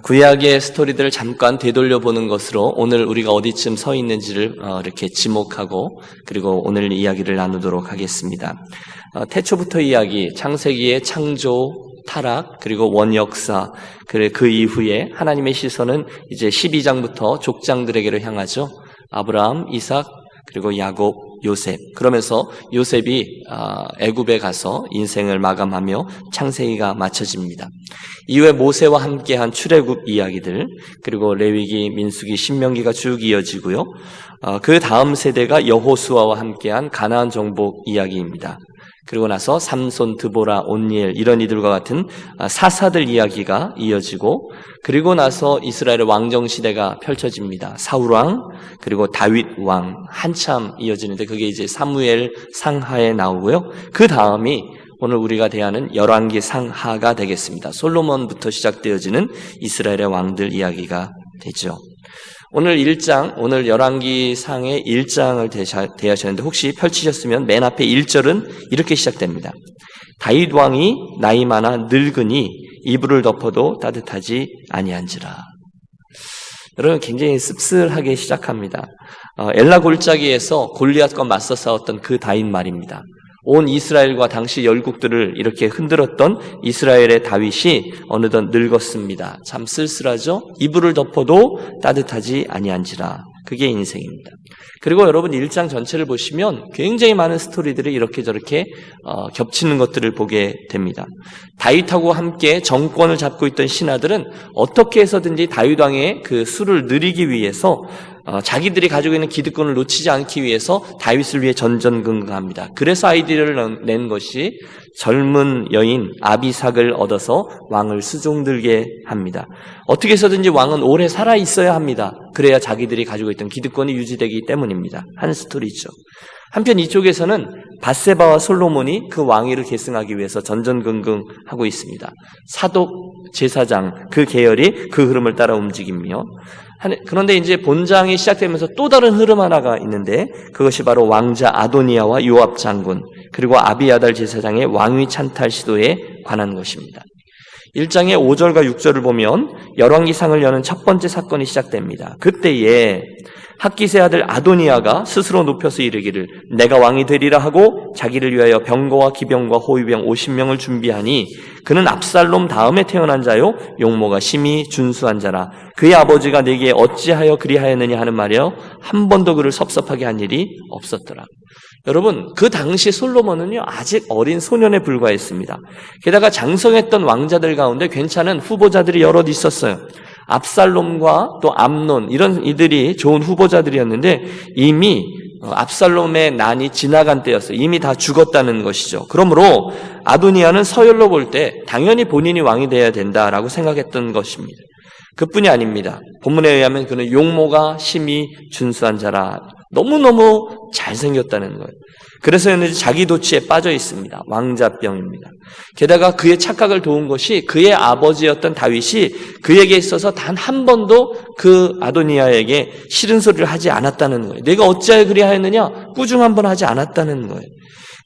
구약의 스토리들을 잠깐 되돌려보는 것으로 오늘 우리가 어디쯤 서 있는지를 이렇게 지목하고 그리고 오늘 이야기를 나누도록 하겠습니다. 태초부터 이야기, 창세기의 창조, 타락, 그리고 원역사, 그 이후에 하나님의 시선은 이제 12장부터 족장들에게로 향하죠. 아브라함, 이삭, 그리고 야곱, 요셉. 그러면서 요셉이 애굽에 가서 인생을 마감하며 창세기가 마쳐집니다. 이후에 모세와 함께한 출애굽 이야기들, 그리고 레위기, 민수기, 신명기가 쭉 이어지고요. 그 다음 세대가 여호수아와 함께한 가나안 정복 이야기입니다. 그리고 나서 삼손, 드보라, 온니엘 이런 이들과 같은 사사들 이야기가 이어지고, 그리고 나서 이스라엘의 왕정 시대가 펼쳐집니다. 사울 왕, 그리고 다윗 왕 한참 이어지는데 그게 이제 사무엘 상하에 나오고요. 그 다음이 오늘 우리가 대하는 열왕기 상하가 되겠습니다. 솔로몬부터 시작되어지는 이스라엘의 왕들 이야기가 되죠. 오늘 1장, 오늘 열왕기 상의 1장을 대하셨는데 혹시 펼치셨으면 맨 앞에 1절은 이렇게 시작됩니다. 다윗 왕이 나이 많아 늙으니 이불을 덮어도 따뜻하지 아니한지라. 여러분 굉장히 씁쓸하게 시작합니다. 엘라 골짜기에서 골리앗과 맞서 싸웠던 그 다윗 말입니다. 온 이스라엘과 당시 열국들을 이렇게 흔들었던 이스라엘의 다윗이 어느덧 늙었습니다. 참 쓸쓸하죠? 이불을 덮어도 따뜻하지 아니한지라. 그게 인생입니다. 그리고 여러분 1장 전체를 보시면 굉장히 많은 스토리들이 이렇게 저렇게 겹치는 것들을 보게 됩니다. 다윗하고 함께 정권을 잡고 있던 신하들은 어떻게 해서든지 다윗 왕의 그 수를 누리기 위해서 자기들이 가지고 있는 기득권을 놓치지 않기 위해서 다윗을 위해 전전긍긍합니다. 그래서 아이디어를 낸 것이 젊은 여인 아비삭을 얻어서 왕을 수종들게 합니다. 어떻게 해서든지 왕은 오래 살아 있어야 합니다. 그래야 자기들이 가지고 있던 기득권이 유지되기 때문입니다. 한 스토리죠. 한편 이쪽에서는 밧세바와 솔로몬이 그 왕위를 계승하기 위해서 전전긍긍하고 있습니다. 사독, 제사장 그 계열이 그 흐름을 따라 움직이며, 그런데 이제 본장이 시작되면서 또 다른 흐름 하나가 있는데 그것이 바로 왕자 아도니아와 요압 장군 그리고 아비아달 제사장의 왕위 찬탈 시도에 관한 것입니다. 1장의 5절과 6절을 보면 열왕기상을 여는 첫 번째 사건이 시작됩니다. 그때에 핫깃의 아들 아도니아가 스스로 높여서 이르기를 내가 왕이 되리라 하고 자기를 위하여 병거와 기병과 호위병 50명을 준비하니 그는 압살롬 다음에 태어난 자요 용모가 심히 준수한 자라. 그의 아버지가 내게 어찌하여 그리하였느냐 하는 말이요 한 번도 그를 섭섭하게 한 일이 없었더라. 여러분 그 당시 솔로몬은요 아직 어린 소년에 불과했습니다. 게다가 장성했던 왕자들 가운데 괜찮은 후보자들이 여럿 있었어요. 압살롬과 또 암논 이런 이들이 좋은 후보자들이었는데 이미 압살롬의 난이 지나간 때였어요. 이미 다 죽었다는 것이죠. 그러므로 아도니아는 서열로 볼 때 당연히 본인이 왕이 되어야 된다라고 생각했던 것입니다. 그뿐이 아닙니다. 본문에 의하면 그는 용모가 심히 준수한 자라. 너무너무 잘생겼다는 거예요. 그래서 자기 도취에 빠져 있습니다. 왕자병입니다. 게다가 그의 착각을 도운 것이 그의 아버지였던 다윗이 그에게 있어서 단 한 번도 그 아도니아에게 싫은 소리를 하지 않았다는 거예요. 내가 어찌하여 그리하였느냐? 꾸중 한 번 하지 않았다는 거예요.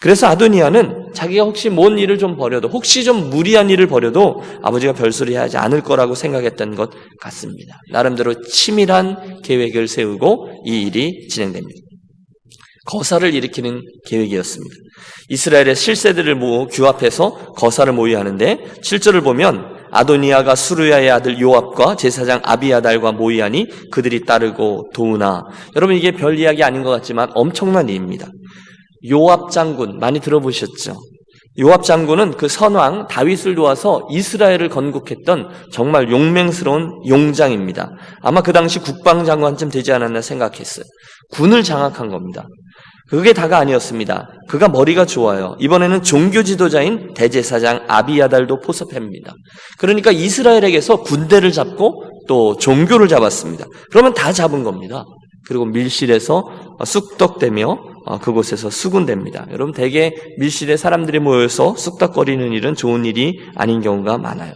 그래서 아도니아는 자기가 혹시 뭔 일을 좀 벌여도 혹시 좀 무리한 일을 벌여도 아버지가 별소리 하지 않을 거라고 생각했던 것 같습니다. 나름대로 치밀한 계획을 세우고 이 일이 진행됩니다. 거사를 일으키는 계획이었습니다. 이스라엘의 7세들을 규합해서 거사를 모의하는데 7절을 보면 아도니아가 수르야의 아들 요압과 제사장 아비아달과 모의하니 그들이 따르고 도우나. 여러분 이게 별 이야기 아닌 것 같지만 엄청난 일입니다. 요압 장군 많이 들어보셨죠? 요압 장군은 그 선왕 다윗을 도와서 이스라엘을 건국했던 정말 용맹스러운 용장입니다. 아마 그 당시 국방장관쯤 되지 않았나 생각했어요. 군을 장악한 겁니다. 그게 다가 아니었습니다. 그가 머리가 좋아요. 이번에는 종교 지도자인 대제사장 아비아달도 포섭합니다. 그러니까 이스라엘에게서 군대를 잡고 또 종교를 잡았습니다. 그러면 다 잡은 겁니다. 그리고 밀실에서 쑥덕대며 그곳에서 수군됩니다. 여러분 대개 밀실에 사람들이 모여서 쑥덕거리는 일은 좋은 일이 아닌 경우가 많아요.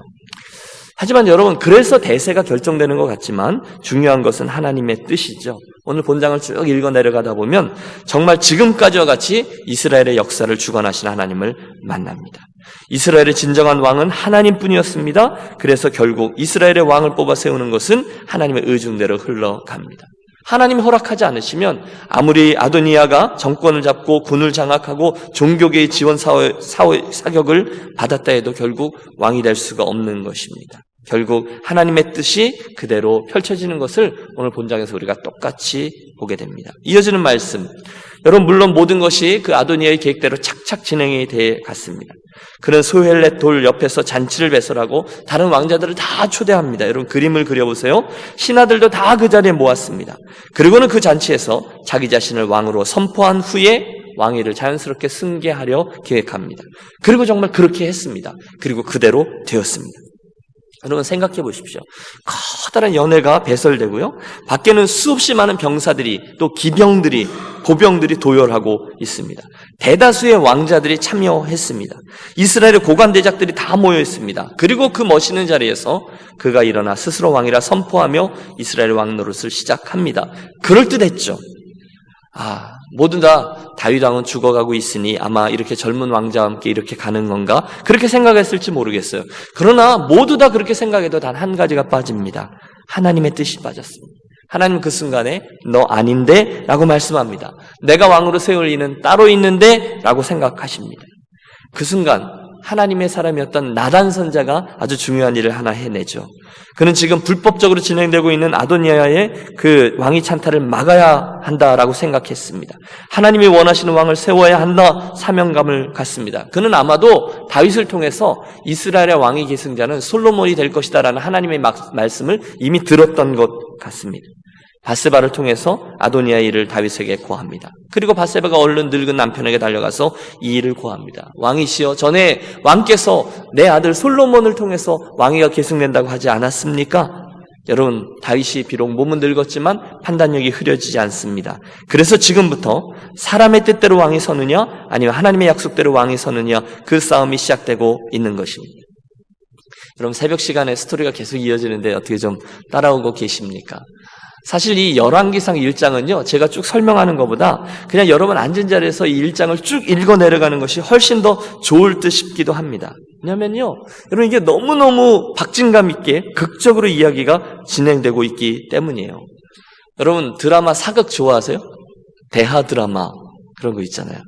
하지만 여러분 그래서 대세가 결정되는 것 같지만 중요한 것은 하나님의 뜻이죠. 오늘 본장을 쭉 읽어 내려가다 보면 정말 지금까지와 같이 이스라엘의 역사를 주관하신 하나님을 만납니다. 이스라엘의 진정한 왕은 하나님뿐이었습니다. 그래서 결국 이스라엘의 왕을 뽑아 세우는 것은 하나님의 의중대로 흘러갑니다. 하나님이 허락하지 않으시면 아무리 아도니아가 정권을 잡고 군을 장악하고 종교계의 지원 사격을 받았다 해도 결국 왕이 될 수가 없는 것입니다. 결국 하나님의 뜻이 그대로 펼쳐지는 것을 오늘 본장에서 우리가 똑같이 보게 됩니다. 이어지는 말씀, 여러분 물론 모든 것이 그 아도니아의 계획대로 착착 진행이 돼 갔습니다. 그는 소헬렛 돌 옆에서 잔치를 배설하고 다른 왕자들을 다 초대합니다. 여러분 그림을 그려보세요. 신하들도 다 그 자리에 모았습니다. 그리고는 그 잔치에서 자기 자신을 왕으로 선포한 후에 왕위를 자연스럽게 승계하려 계획합니다. 그리고 정말 그렇게 했습니다. 그리고 그대로 되었습니다. 여러분 생각해 보십시오. 커다란 연회가 배설되고요. 밖에는 수없이 많은 병사들이 또 기병들이 보병들이 도열하고 있습니다. 대다수의 왕자들이 참여했습니다. 이스라엘의 고관 대작들이 다 모여 있습니다. 그리고 그 멋있는 자리에서 그가 일어나 스스로 왕이라 선포하며 이스라엘 왕 노릇을 시작합니다. 그럴듯했죠. 모두 다 다윗 왕은 죽어가고 있으니 아마 이렇게 젊은 왕자와 함께 이렇게 가는 건가? 그렇게 생각했을지 모르겠어요. 그러나 모두 다 그렇게 생각해도 단 한 가지가 빠집니다. 하나님의 뜻이 빠졌습니다. 하나님 그 순간에 너 아닌데? 라고 말씀합니다. 내가 왕으로 세울 이는 따로 있는데? 라고 생각하십니다. 그 순간 하나님의 사람이었던 나단 선자가 아주 중요한 일을 하나 해내죠. 그는 지금 불법적으로 진행되고 있는 아도니아의 그 왕위 찬탈을 막아야 한다라고 생각했습니다. 하나님이 원하시는 왕을 세워야 한다 사명감을 갖습니다. 그는 아마도 다윗을 통해서 이스라엘의 왕위 계승자는 솔로몬이 될 것이다라는 하나님의 말씀을 이미 들었던 것 같습니다. 밧세바를 통해서 아도니아의 일을 다윗에게 고합니다. 그리고 밧세바가 얼른 늙은 남편에게 달려가서 이 일을 고합니다. 왕이시여, 전에 왕께서 내 아들 솔로몬을 통해서 왕위가 계승된다고 하지 않았습니까? 여러분, 다윗이 비록 몸은 늙었지만 판단력이 흐려지지 않습니다. 그래서 지금부터 사람의 뜻대로 왕이 서느냐 아니면 하나님의 약속대로 왕이 서느냐, 그 싸움이 시작되고 있는 것입니다. 여러분, 새벽 시간에 스토리가 계속 이어지는데 어떻게 좀 따라오고 계십니까? 사실 이 열왕기상 1장은요, 제가 쭉 설명하는 것보다 그냥 여러분 앉은 자리에서 이 1장을 쭉 읽어 내려가는 것이 훨씬 더 좋을 듯 싶기도 합니다. 왜냐면요, 여러분 이게 너무너무 박진감 있게 극적으로 이야기가 진행되고 있기 때문이에요. 여러분 드라마 사극 좋아하세요? 대하 드라마 그런 거 있잖아요.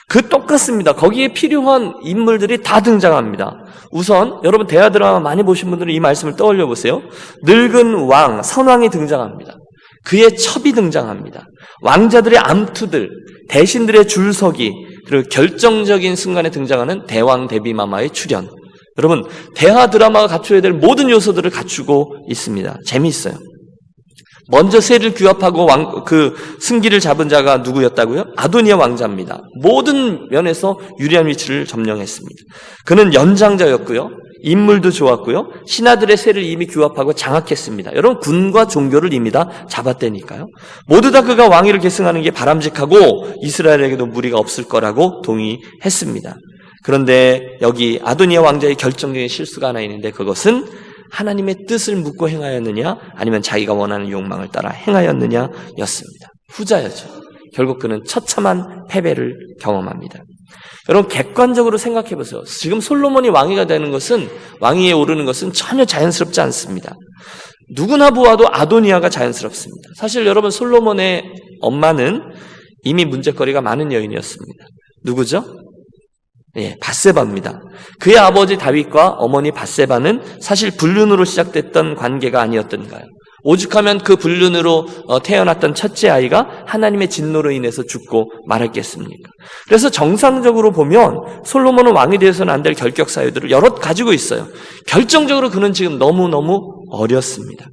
그 똑같습니다. 거기에 필요한 인물들이 다 등장합니다. 우선 여러분 대하 드라마 많이 보신 분들은 이 말씀을 떠올려 보세요. 늙은 왕, 선왕이 등장합니다. 그의 첩이 등장합니다. 왕자들의 암투들, 대신들의 줄서기, 그리고 결정적인 순간에 등장하는 대왕 대비마마의 출현. 여러분 대하 드라마가 갖춰야 될 모든 요소들을 갖추고 있습니다. 재미있어요. 먼저 세를 규합하고 그 승기를 잡은 자가 누구였다고요? 아도니아 왕자입니다. 모든 면에서 유리한 위치를 점령했습니다. 그는 연장자였고요. 인물도 좋았고요. 신하들의 세를 이미 규합하고 장악했습니다. 여러분 군과 종교를 이미 다 잡았다니까요. 모두 다 그가 왕위를 계승하는 게 바람직하고 이스라엘에게도 무리가 없을 거라고 동의했습니다. 그런데 여기 아도니아 왕자의 결정적인 실수가 하나 있는데, 그것은 하나님의 뜻을 묻고 행하였느냐 아니면 자기가 원하는 욕망을 따라 행하였느냐였습니다. 후자였죠. 결국 그는 처참한 패배를 경험합니다. 여러분 객관적으로 생각해 보세요. 지금 솔로몬이 왕위가 되는 것은, 왕위에 오르는 것은 전혀 자연스럽지 않습니다. 누구나 보아도 아도니아가 자연스럽습니다. 사실 여러분 솔로몬의 엄마는 이미 문제거리가 많은 여인이었습니다. 누구죠? 밧세바입니다. 그의 아버지 다윗과 어머니 밧세바는 사실 불륜으로 시작됐던 관계가 아니었던가요? 오죽하면 그 불륜으로 태어났던 첫째 아이가 하나님의 진노로 인해서 죽고 말았겠습니까? 그래서 정상적으로 보면 솔로몬은 왕이 되어서는 안 될 결격 사유들을 여럿 가지고 있어요. 결정적으로 그는 지금 너무너무 어렸습니다.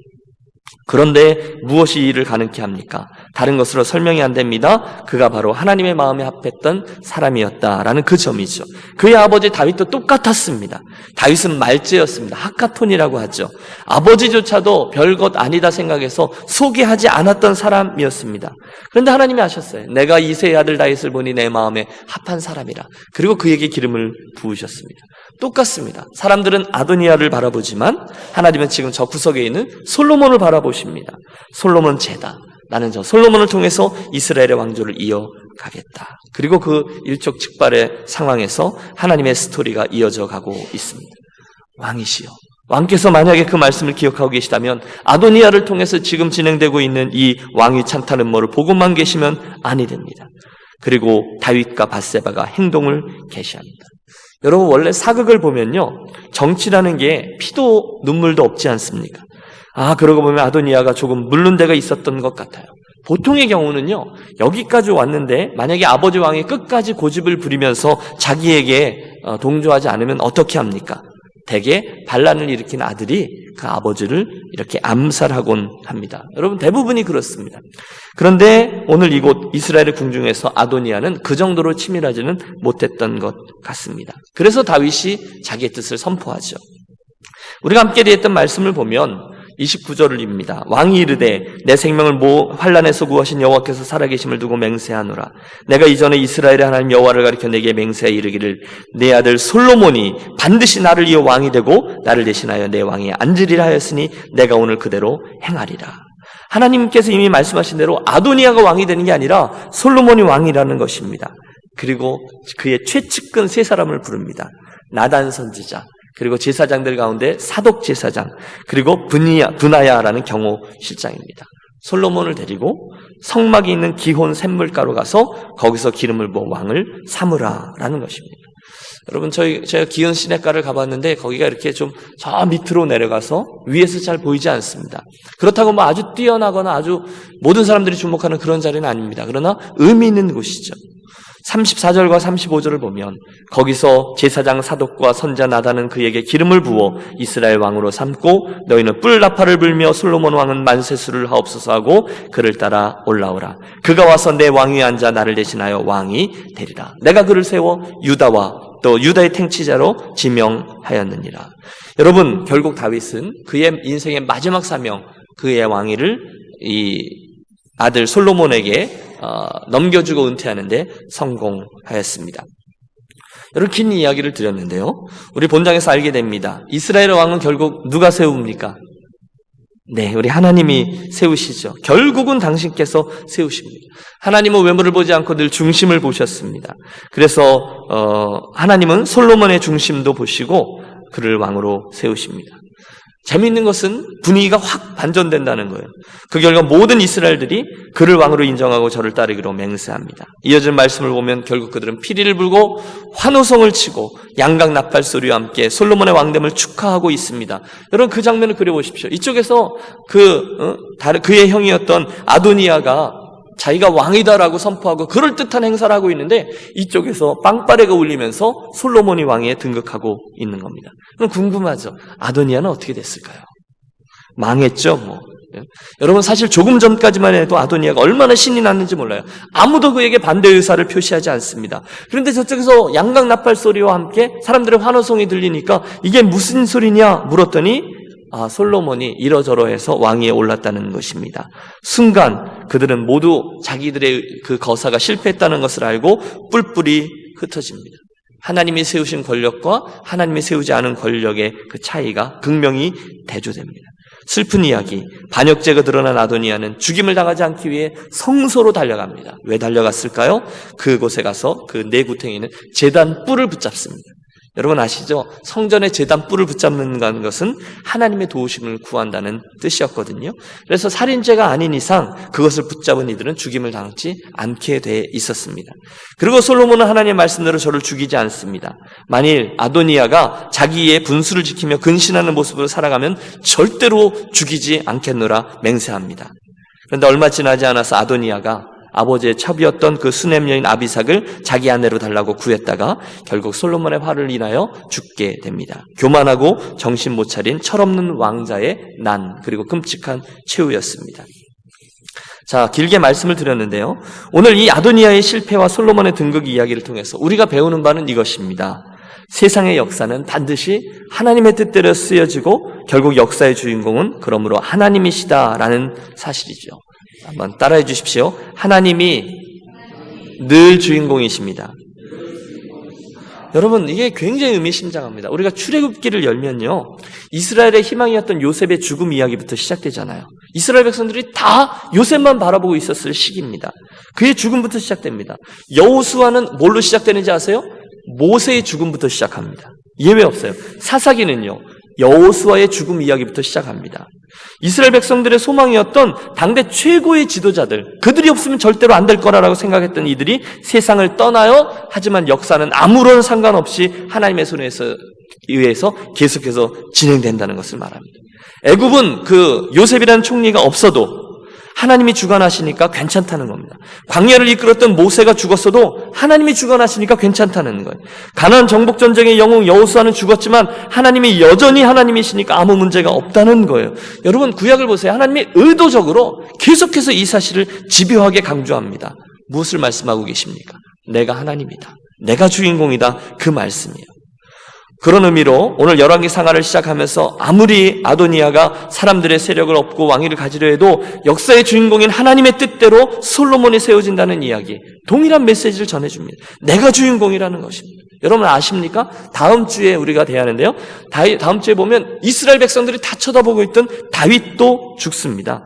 그런데 무엇이 이를 가능케 합니까? 다른 것으로 설명이 안 됩니다. 그가 바로 하나님의 마음에 합했던 사람이었다라는 그 점이죠. 그의 아버지 다윗도 똑같았습니다. 다윗은 말죄였습니다. 하카톤이라고 하죠. 아버지조차도 별것 아니다 생각해서 소개하지 않았던 사람이었습니다. 그런데 하나님이 아셨어요. 내가 이새의 아들 다윗을 보니 내 마음에 합한 사람이라. 그리고 그에게 기름을 부으셨습니다. 똑같습니다. 사람들은 아도니아를 바라보지만 하나님은 지금 저 구석에 있는 솔로몬을 바라보십니다. 솔로몬 제다, 나는 저 솔로몬을 통해서 이스라엘의 왕조를 이어가겠다. 그리고 그 일촉즉발의 상황에서 하나님의 스토리가 이어져 가고 있습니다. 왕이시여. 왕께서 만약에 그 말씀을 기억하고 계시다면 아도니아를 통해서 지금 진행되고 있는 이 왕위 찬탈 음모를 보고만 계시면 아니 됩니다. 그리고 다윗과 밧세바가 행동을 개시합니다. 여러분 원래 사극을 보면요. 정치라는 게 피도 눈물도 없지 않습니까? 그러고 보면 아도니아가 조금 물른 데가 있었던 것 같아요. 보통의 경우는요. 여기까지 왔는데 만약에 아버지 왕이 끝까지 고집을 부리면서 자기에게 동조하지 않으면 어떻게 합니까? 대개 반란을 일으킨 아들이 그 아버지를 이렇게 암살하곤 합니다. 여러분 대부분이 그렇습니다. 그런데 오늘 이곳 이스라엘의 궁중에서 아도니아는 그 정도로 치밀하지는 못했던 것 같습니다. 그래서 다윗이 자기의 뜻을 선포하죠. 우리가 함께 했던 말씀을 보면 29절입니다. 왕이 이르되 내 생명을 환난에서 구하신 여호와께서 살아계심을 두고 맹세하노라. 내가 이전에 이스라엘의 하나님 여호와를 가리켜 내게 맹세하여 이르기를 내 아들 솔로몬이 반드시 나를 이어 왕이 되고 나를 대신하여 내 왕위에 앉으리라 하였으니 내가 오늘 그대로 행하리라. 하나님께서 이미 말씀하신 대로 아도니아가 왕이 되는 게 아니라 솔로몬이 왕이라는 것입니다. 그리고 그의 최측근 세 사람을 부릅니다. 나단 선지자, 그리고 제사장들 가운데 사독 제사장, 그리고 브나야라는 경호 실장입니다. 솔로몬을 데리고 성막이 있는 기혼 샘물가로 가서 거기서 기름을 부어 왕을 삼으라라는 것입니다. 여러분 제가 기혼 시내가를 가봤는데 거기가 이렇게 좀 저 밑으로 내려가서 위에서 잘 보이지 않습니다. 그렇다고 뭐 아주 뛰어나거나 아주 모든 사람들이 주목하는 그런 자리는 아닙니다. 그러나 의미 있는 곳이죠. 34절과 35절을 보면 거기서 제사장 사독과 선자 나단은 그에게 기름을 부어 이스라엘 왕으로 삼고 너희는 뿔나팔을 불며 솔로몬 왕은 만세수를 하옵소서 하고 그를 따라 올라오라. 그가 와서 내 왕위에 앉아 나를 대신하여 왕이 되리라. 내가 그를 세워 유다와 또 유다의 통치자로 지명하였느니라. 여러분 결국 다윗은 그의 인생의 마지막 사명, 그의 왕위를 이 아들 솔로몬에게 넘겨주고 은퇴하는데 성공하였습니다. 여러분 긴 이야기를 드렸는데요. 우리 본장에서 알게 됩니다. 이스라엘의 왕은 결국 누가 세웁니까? 네, 우리 하나님이 세우시죠. 결국은 당신께서 세우십니다. 하나님은 외모를 보지 않고 늘 중심을 보셨습니다. 그래서 하나님은 솔로몬의 중심도 보시고 그를 왕으로 세우십니다. 재미있는 것은 분위기가 확 반전된다는 거예요. 그 결과 모든 이스라엘들이 그를 왕으로 인정하고 저를 따르기로 맹세합니다. 이어진 말씀을 보면 결국 그들은 피리를 불고 환호성을 치고 양각 나팔 소리와 함께 솔로몬의 왕됨을 축하하고 있습니다. 여러분 그 장면을 그려보십시오. 이쪽에서 그의 형이었던 아도니아가 자기가 왕이다라고 선포하고 그럴듯한 행사를 하고 있는데 이쪽에서 빵빠레가 울리면서 솔로몬이 왕위에 등극하고 있는 겁니다. 그럼 궁금하죠. 아도니아는 어떻게 됐을까요? 망했죠. 여러분 사실 조금 전까지만 해도 아도니아가 얼마나 신이 났는지 몰라요. 아무도 그에게 반대 의사를 표시하지 않습니다. 그런데 저쪽에서 양각 나팔 소리와 함께 사람들의 환호성이 들리니까 이게 무슨 소리냐 물었더니 솔로몬이 이러저러해서 왕위에 올랐다는 것입니다. 순간 그들은 모두 자기들의 그 거사가 실패했다는 것을 알고 뿔뿔이 흩어집니다. 하나님이 세우신 권력과 하나님이 세우지 않은 권력의 그 차이가 극명히 대조됩니다. 슬픈 이야기, 반역죄가 드러난 아도니아는 죽임을 당하지 않기 위해 성소로 달려갑니다. 왜 달려갔을까요? 그곳에 가서 그 내구탱이는 제단 뿔을 붙잡습니다. 여러분 아시죠? 성전의 제단 뿔을 붙잡는 것은 하나님의 도우심을 구한다는 뜻이었거든요. 그래서 살인죄가 아닌 이상 그것을 붙잡은 이들은 죽임을 당하지 않게 돼 있었습니다. 그리고 솔로몬은 하나님의 말씀대로 저를 죽이지 않습니다. 만일 아도니아가 자기의 분수를 지키며 근신하는 모습으로 살아가면 절대로 죽이지 않겠노라 맹세합니다. 그런데 얼마 지나지 않아서 아도니아가 아버지의 첩이었던 그 수냄 여인 아비삭을 자기 아내로 달라고 구했다가 결국 솔로몬의 화를 인하여 죽게 됩니다. 교만하고 정신 못 차린 철없는 왕자의 난 그리고 끔찍한 최후였습니다. 자, 길게 말씀을 드렸는데요. 오늘 이 아도니아의 실패와 솔로몬의 등극 이야기를 통해서 우리가 배우는 바는 이것입니다. 세상의 역사는 반드시 하나님의 뜻대로 쓰여지고 결국 역사의 주인공은 그러므로 하나님이시다라는 사실이죠. 한번 따라해 주십시오. 하나님이 늘 주인공이십니다. 여러분 이게 굉장히 의미심장합니다. 우리가 출애굽기를 열면요. 이스라엘의 희망이었던 요셉의 죽음 이야기부터 시작되잖아요. 이스라엘 백성들이 다 요셉만 바라보고 있었을 시기입니다. 그의 죽음부터 시작됩니다. 여호수아는 뭘로 시작되는지 아세요? 모세의 죽음부터 시작합니다. 예외 없어요. 사사기는요, 여호수아의 죽음 이야기부터 시작합니다. 이스라엘 백성들의 소망이었던 당대 최고의 지도자들, 그들이 없으면 절대로 안 될 거라고 생각했던 이들이 세상을 떠나요. 하지만 역사는 아무런 상관없이 하나님의 손에 의해서 계속해서 진행된다는 것을 말합니다. 애굽은 그 요셉이라는 총리가 없어도 하나님이 주관하시니까 괜찮다는 겁니다. 광야를 이끌었던 모세가 죽었어도 하나님이 주관하시니까 괜찮다는 거예요. 가나안 정복 전쟁의 영웅 여호수아는 죽었지만 하나님이 여전히 하나님이시니까 아무 문제가 없다는 거예요. 여러분, 구약을 보세요. 하나님이 의도적으로 계속해서 이 사실을 집요하게 강조합니다. 무엇을 말씀하고 계십니까? 내가 하나님이다. 내가 주인공이다. 그 말씀이에요. 그런 의미로 오늘 열왕기 상하를 시작하면서 아무리 아도니아가 사람들의 세력을 얻고 왕위를 가지려 해도 역사의 주인공인 하나님의 뜻대로 솔로몬이 세워진다는 이야기, 동일한 메시지를 전해줍니다. 내가 주인공이라는 것입니다. 여러분 아십니까? 다음 주에 우리가 대하는데요. 다음 주에 보면 이스라엘 백성들이 다 쳐다보고 있던 다윗도 죽습니다.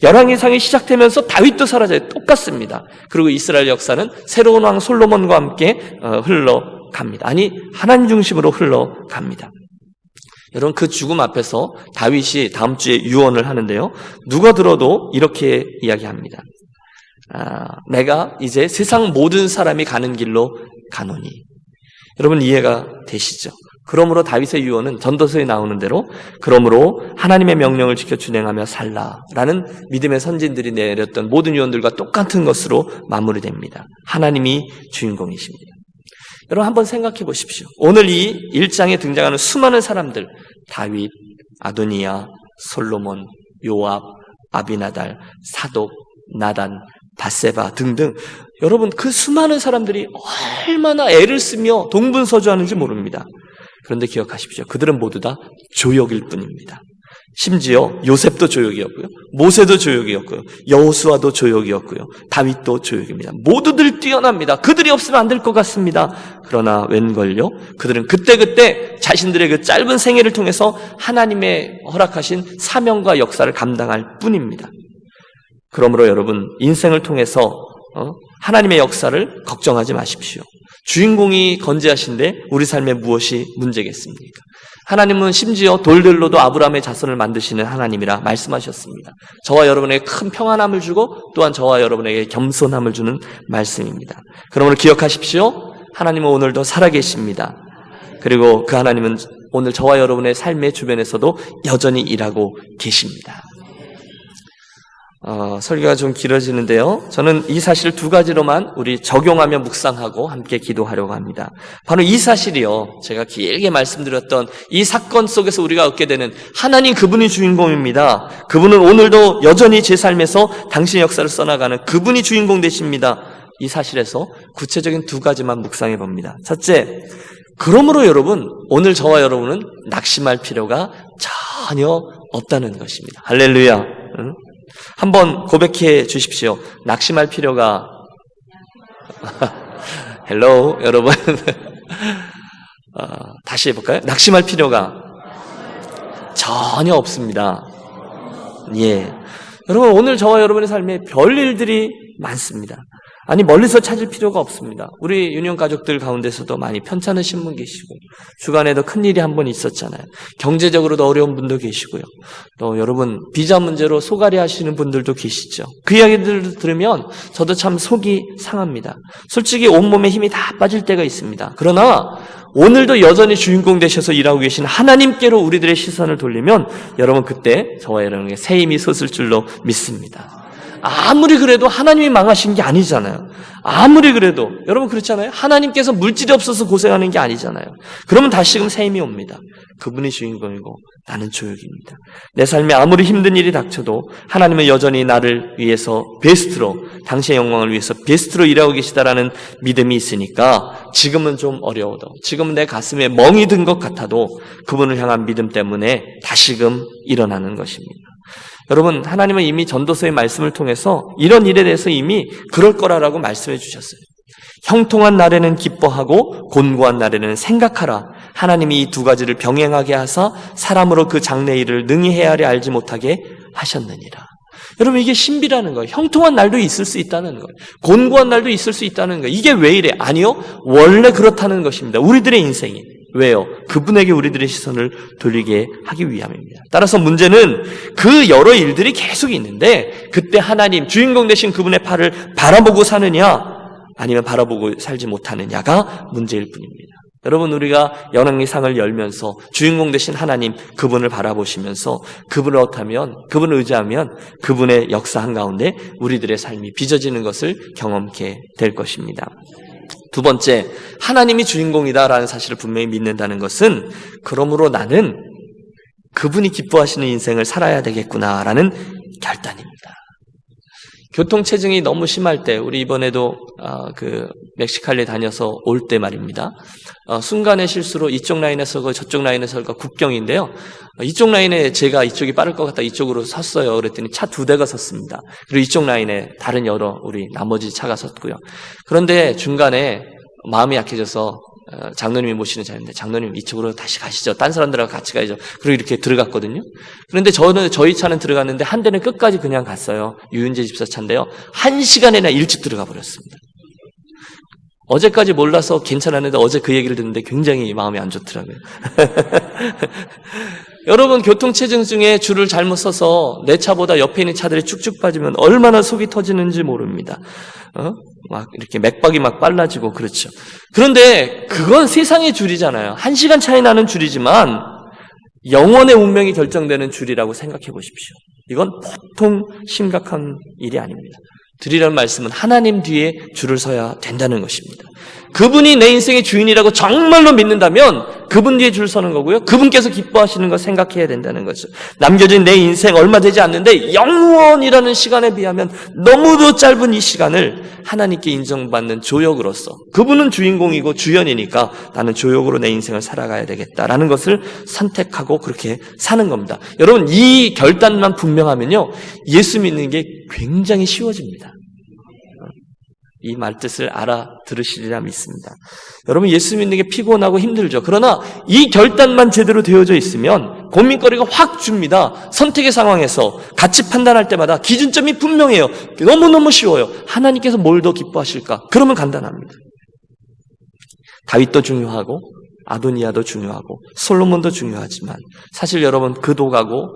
열왕기상이 시작되면서 다윗도 사라져요. 똑같습니다. 그리고 이스라엘 역사는 새로운 왕 솔로몬과 함께 흘러갑니다. 아니, 하나님 중심으로 흘러갑니다. 여러분, 그 죽음 앞에서 다윗이 다음 주에 유언을 하는데요. 누가 들어도 이렇게 이야기합니다. 내가 이제 세상 모든 사람이 가는 길로 가노니. 여러분 이해가 되시죠? 그러므로 다윗의 유언은 전도서에 나오는 대로 그러므로 하나님의 명령을 지켜 준행하며 살라라는 믿음의 선진들이 내렸던 모든 유언들과 똑같은 것으로 마무리됩니다. 하나님이 주인공이십니다. 여러분 한번 생각해 보십시오. 오늘 이 1장에 등장하는 수많은 사람들, 다윗, 아도니아, 솔로몬, 요압, 아비나달, 사독, 나단, 밧세바 등등, 여러분 그 수많은 사람들이 얼마나 애를 쓰며 동분서주하는지 모릅니다. 그런데 기억하십시오. 그들은 모두 다 조역일 뿐입니다. 심지어 요셉도 조역이었고요, 모세도 조역이었고요, 여호수아도 조역이었고요, 다윗도 조역입니다. 모두들 뛰어납니다. 그들이 없으면 안 될 것 같습니다. 그러나 웬걸요? 그들은 그때그때 자신들의 그 짧은 생애를 통해서 하나님의 허락하신 사명과 역사를 감당할 뿐입니다. 그러므로 여러분 인생을 통해서 하나님의 역사를 걱정하지 마십시오. 주인공이 건재하신데 우리 삶에 무엇이 문제겠습니까? 하나님은 심지어 돌들로도 아브라함의 자손을 만드시는 하나님이라 말씀하셨습니다. 저와 여러분에게 큰 평안함을 주고 또한 저와 여러분에게 겸손함을 주는 말씀입니다. 그러므로 기억하십시오. 하나님은 오늘도 살아계십니다. 그리고 그 하나님은 오늘 저와 여러분의 삶의 주변에서도 여전히 일하고 계십니다. 설교가 좀 길어지는데요. 저는 이 사실을 두 가지로만 우리 적용하며 묵상하고 함께 기도하려고 합니다. 바로 이 사실이요, 제가 길게 말씀드렸던 이 사건 속에서 우리가 얻게 되는 하나님 그분이 주인공입니다. 그분은 오늘도 여전히 제 삶에서 당신의 역사를 써나가는 그분이 주인공 되십니다. 이 사실에서 구체적인 두 가지만 묵상해 봅니다. 첫째, 그러므로 여러분 오늘 저와 여러분은 낙심할 필요가 전혀 없다는 것입니다. 할렐루야. 응? 한번 고백해 주십시오. 낙심할 필요가 헬로 여러분 다시 해볼까요? 낙심할 필요가 전혀 없습니다. 예, 여러분 오늘 저와 여러분의 삶에 별일들이 많습니다. 아니 멀리서 찾을 필요가 없습니다. 우리 유년 가족들 가운데서도 많이 편찮으신 분 계시고 주간에도 큰일이 한 번 있었잖아요. 경제적으로도 어려운 분도 계시고요. 또 여러분 비자 문제로 소갈이 하시는 분들도 계시죠. 그 이야기들을 들으면 저도 참 속이 상합니다. 솔직히 온몸에 힘이 다 빠질 때가 있습니다. 그러나 오늘도 여전히 주인공 되셔서 일하고 계신 하나님께로 우리들의 시선을 돌리면 여러분 그때 저와 여러분에게 새 힘이 솟을 줄로 믿습니다. 아무리 그래도 하나님이 망하신 게 아니잖아요. 아무리 그래도 여러분 그렇잖아요. 하나님께서 물질이 없어서 고생하는 게 아니잖아요. 그러면 다시금 새 힘이 옵니다. 그분이 주인공이고 나는 조역입니다. 내 삶에 아무리 힘든 일이 닥쳐도 하나님은 여전히 나를 위해서 베스트로, 당신의 영광을 위해서 베스트로 일하고 계시다라는 믿음이 있으니까 지금은 좀 어려워도, 지금은 내 가슴에 멍이 든 것 같아도 그분을 향한 믿음 때문에 다시금 일어나는 것입니다. 여러분 하나님은 이미 전도서의 말씀을 통해서 이런 일에 대해서 이미 그럴 거라고 말씀해 주셨어요. 형통한 날에는 기뻐하고 곤고한 날에는 생각하라. 하나님이 이 두 가지를 병행하게 하사 사람으로 그 장래일을 능히 헤아려 알지 못하게 하셨느니라. 여러분, 이게 신비라는 거예요. 형통한 날도 있을 수 있다는 거예요. 곤고한 날도 있을 수 있다는 거예요. 이게 왜 이래? 아니요, 원래 그렇다는 것입니다. 우리들의 인생이. 왜요? 그분에게 우리들의 시선을 돌리게 하기 위함입니다. 따라서 문제는 그 여러 일들이 계속 있는데 그때 하나님, 주인공 되신 그분의 팔을 바라보고 사느냐 아니면 바라보고 살지 못하느냐가 문제일 뿐입니다. 여러분, 우리가 연합리상을 열면서 주인공 되신 하나님, 그분을 바라보시면서 그분을 얻으면, 그분을 의지하면 그분의 역사 한가운데 우리들의 삶이 빚어지는 것을 경험케 될 것입니다. 두 번째, 하나님이 주인공이다라는 사실을 분명히 믿는다는 것은 그러므로 나는 그분이 기뻐하시는 인생을 살아야 되겠구나라는 결단입니다. 교통체증이 너무 심할 때, 우리 이번에도 멕시칼리에 다녀서 올 때 말입니다. 순간의 실수로 이쪽 라인에 서고 저쪽 라인에 서가 국경인데요. 이쪽 라인에 제가 이쪽이 빠를 것 같다 이쪽으로 섰어요. 그랬더니 차 2대가 섰습니다. 그리고 이쪽 라인에 다른 여러 우리 나머지 차가 섰고요. 그런데 중간에 마음이 약해져서 장로님이 모시는 자리인데, 장로님 이쪽으로 다시 가시죠. 딴 사람들하고 같이 가야죠. 그리고 이렇게 들어갔거든요. 그런데 저희 차는 들어갔는데 한 대는 끝까지 그냥 갔어요. 유윤재 집사 차인데요. 1시간이나 일찍 들어가 버렸습니다. 어제까지 몰라서 괜찮았는데 어제 그 얘기를 듣는데 굉장히 마음이 안 좋더라고요. 여러분, 교통체증 중에 줄을 잘못 서서 내 차보다 옆에 있는 차들이 쭉쭉 빠지면 얼마나 속이 터지는지 모릅니다. 막 이렇게 맥박이 막 빨라지고 그렇죠. 그런데 그건 세상의 줄이잖아요. 1시간 차이 나는 줄이지만 영혼의 운명이 결정되는 줄이라고 생각해 보십시오. 이건 보통 심각한 일이 아닙니다. 드리라는 말씀은 하나님 뒤에 줄을 서야 된다는 것입니다. 그분이 내 인생의 주인이라고 정말로 믿는다면 그분 뒤에 줄 서는 거고요. 그분께서 기뻐하시는 거 생각해야 된다는 거죠. 남겨진 내 인생 얼마 되지 않는데 영원이라는 시간에 비하면 너무도 짧은 이 시간을 하나님께 인정받는 조역으로서, 그분은 주인공이고 주연이니까 나는 조역으로 내 인생을 살아가야 되겠다라는 것을 선택하고 그렇게 사는 겁니다. 여러분, 이 결단만 분명하면요, 예수 믿는 게 굉장히 쉬워집니다. 이 말뜻을 알아들으시리라 믿습니다. 여러분, 예수 믿는 게 피곤하고 힘들죠. 그러나 이 결단만 제대로 되어져 있으면 고민거리가 확 줍니다. 선택의 상황에서 같이 판단할 때마다 기준점이 분명해요. 너무너무 쉬워요. 하나님께서 뭘 더 기뻐하실까? 그러면 간단합니다. 다윗도 중요하고 아도니아도 중요하고 솔로몬도 중요하지만 사실 여러분, 그도 가고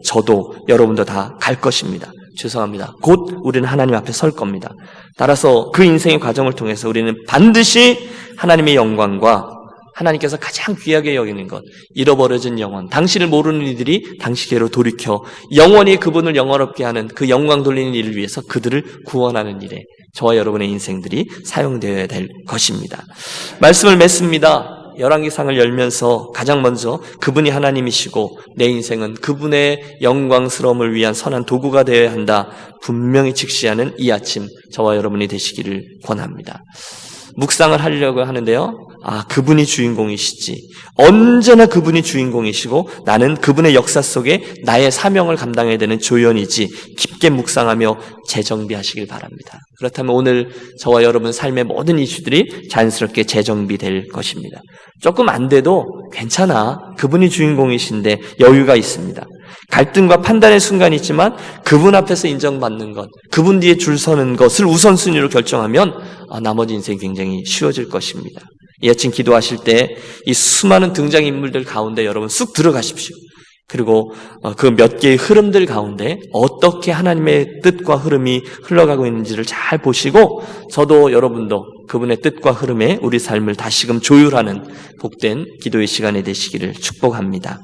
저도 여러분도 다 갈 것입니다. 죄송합니다. 곧 우리는 하나님 앞에 설 겁니다. 따라서 그 인생의 과정을 통해서 우리는 반드시 하나님의 영광과 하나님께서 가장 귀하게 여기는 것, 잃어버려진 영혼, 당신을 모르는 이들이 당신께로 돌이켜 영원히 그분을 영원롭게 하는 그 영광 돌리는 일을 위해서 그들을 구원하는 일에 저와 여러분의 인생들이 사용되어야 될 것입니다. 말씀을 맺습니다. 열왕기상을 열면서 가장 먼저 그분이 하나님이시고 내 인생은 그분의 영광스러움을 위한 선한 도구가 되어야 한다, 분명히 직시하는 이 아침 저와 여러분이 되시기를 권합니다. 묵상을 하려고 하는데요, 그분이 주인공이시지, 언제나 그분이 주인공이시고 나는 그분의 역사 속에 나의 사명을 감당해야 되는 조연이지, 깊게 묵상하며 재정비하시길 바랍니다. 그렇다면 오늘 저와 여러분 삶의 모든 이슈들이 자연스럽게 재정비될 것입니다. 조금 안 돼도 괜찮아, 그분이 주인공이신데 여유가 있습니다. 갈등과 판단의 순간이 있지만 그분 앞에서 인정받는 것, 그분 뒤에 줄 서는 것을 우선순위로 결정하면 나머지 인생이 굉장히 쉬워질 것입니다. 이 아침 기도하실 때 이 수많은 등장인물들 가운데 여러분 쑥 들어가십시오. 그리고 그 몇 개의 흐름들 가운데 어떻게 하나님의 뜻과 흐름이 흘러가고 있는지를 잘 보시고, 저도 여러분도 그분의 뜻과 흐름에 우리 삶을 다시금 조율하는 복된 기도의 시간이 되시기를 축복합니다.